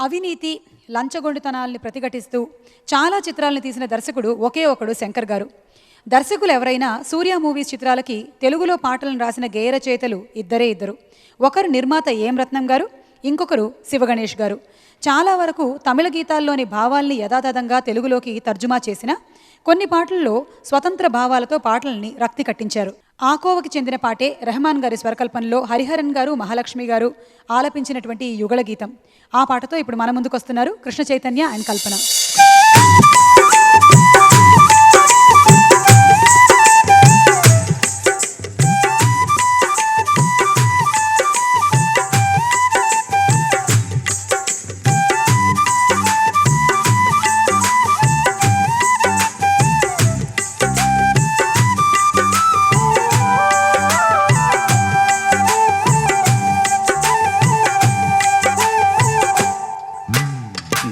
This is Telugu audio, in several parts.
అవినీతి లంచగొండితనాల్ని ప్రతిఘటిస్తూ చాలా చిత్రాలను తీసిన దర్శకుడు ఒకే ఒకడు శంకర్ గారు. దర్శకులు ఎవరైనా సూర్య మూవీస్ చిత్రాలకి తెలుగులో పాటలను రాసిన గేయ రచయితలు ఇద్దరు. ఒకరు నిర్మాత ఏం రత్నం గారు, ఇంకొకరు శివగణేష్ గారు. చాలా వరకు తమిళ గీతాల్లోని భావాల్ని యథాతథంగా తెలుగులోకి తర్జుమా చేసిన కొన్ని పాటల్లో స్వతంత్ర భావాలతో పాటల్ని రక్తి కట్టించారు. ఆకోవకి చెందిన పాటే రెహమాన్ గారి స్వరకల్పనలో హరిహరన్ గారు, మహాలక్ష్మి గారు ఆలపించినటువంటి యుగళ గీతం. ఆ పాటతో ఇప్పుడు మన ముందుకు వస్తున్నారు కృష్ణ చైతన్య అండ్ కల్పన.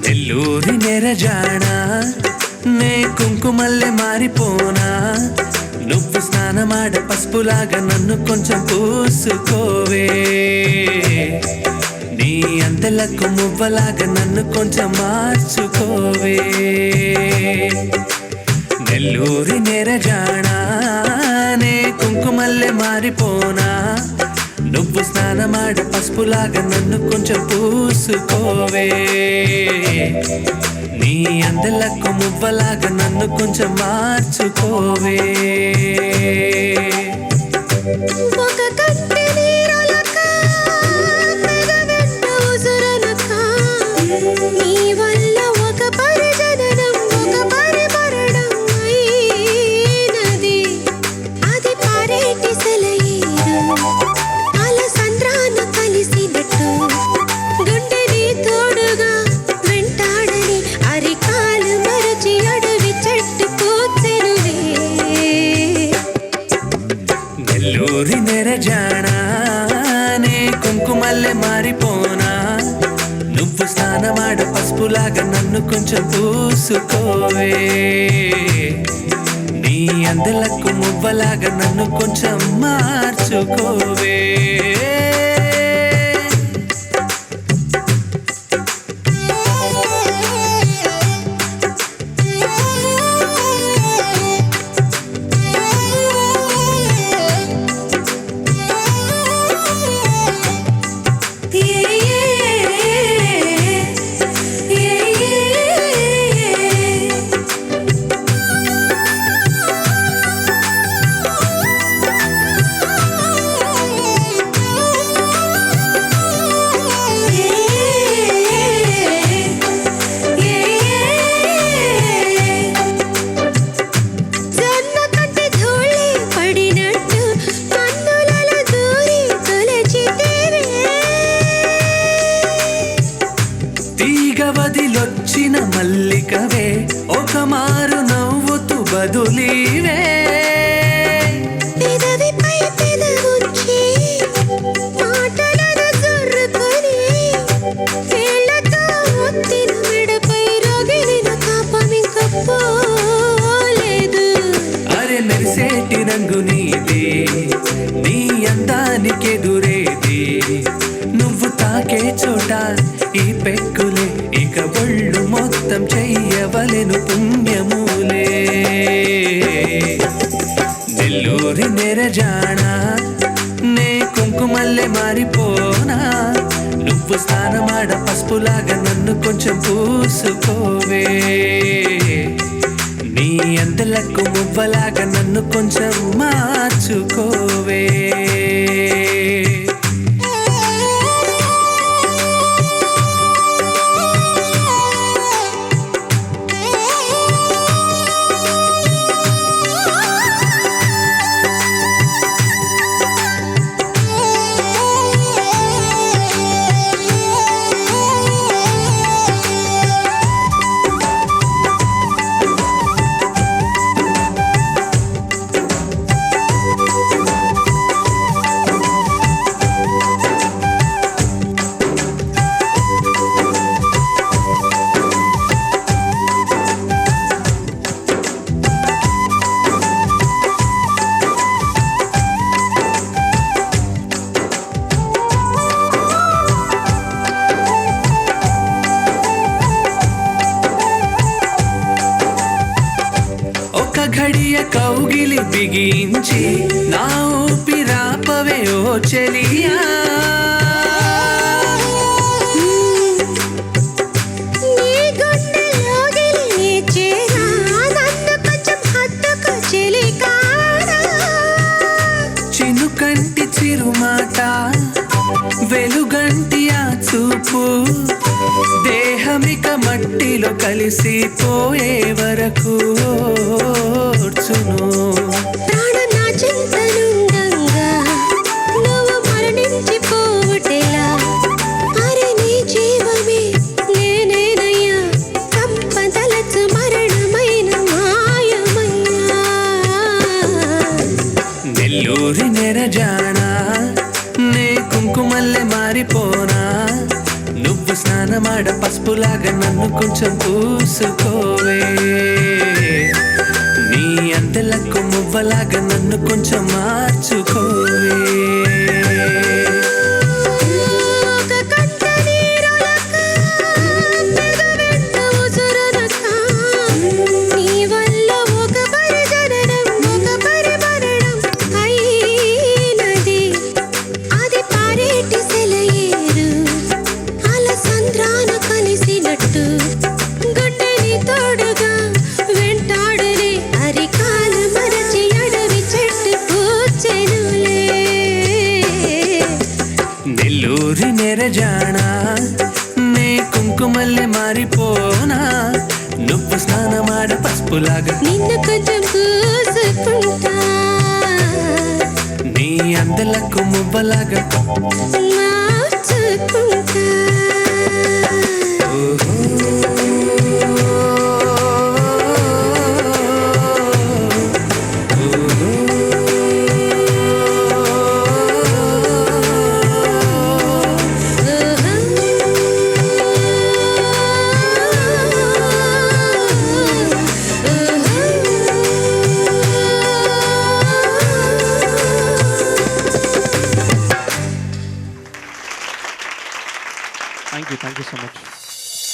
నెల్లూరి నెరజానా నే కుంకుమల్లె మారిపోనా, నువ్వు స్నానమాడ పసుపులాగా నన్ను కొంచెం పూసుకోవే, నీ అందలకు మువ్వలాగా నన్ను కొంచెం మార్చుకోవే. నెల్లూరి నెరజానా నే కుంకుమల్లె మారిపోనా, నువ్వు స్నానమాడ పసుపులాగా నన్ను కొంచెం పూసుకోవే, నీ అందలకు మువ్వలాగా నన్ను కొంచెం మార్చుకోవే. నెల్లూరి నెరజానా నే కుంకుమల్లె మారిపోనా, నువ్వు స్నానమాడ పసుపులాగా నన్ను కొంచెం పూసుకోవే, నీ అందలకు మువ్వలాగా నన్ను కొంచెం మార్చుకోవే. వదిలొచ్చిన మల్లికవే ఒక మారు నవ్వుతూ బదులీవే, అరే మెరిసేటి రంగు నీది, నీ అందానికెదురేది, నువ్వు తాకే చోట ఈ పెక్కులే ఇక ఒళ్ళు మొత్తం చెయ్యవలెను పుణ్యమూలే. నెల్లూరి నెరజానా నే కుంకుమల్లె మారిపోనా, నువ్వు స్నానమాడ పసుపులాగా నన్ను కొంచెం పూసుకోవే, నీ అందలకు మువ్వలాగా నన్ను కొంచెం మార్చుకోవే. కడియ కౌగిలి బిగించి నా ఊపిరాపవే ఓ చెలియా చినుకంటి చిరుమాట వెలుగంటి ఆ చూపు దేహమిక మట్టిలో కలిసిపోయే వరకు ఓర్చును నెల్లూరి నెరజానా నే కుంకుమల్లె మారిపోనా నువ్వు స్నానమాడ పసుపులాగా నన్ను కొంచెం పూసుకోవే నీ అందెలకు మువ్వలాగా నన్ను కొంచెం మార్చుకోవే నెల్లూరి నెరజానా నే కుంకుమల్లె మారిపోనా నువ్వు స్నానమాడ పసుపులాగా నిన్ను కొంచెం పూసుకుంటా నీ అందెలకు మువ్వలాగా మార్చుకుంటా Thank you so much.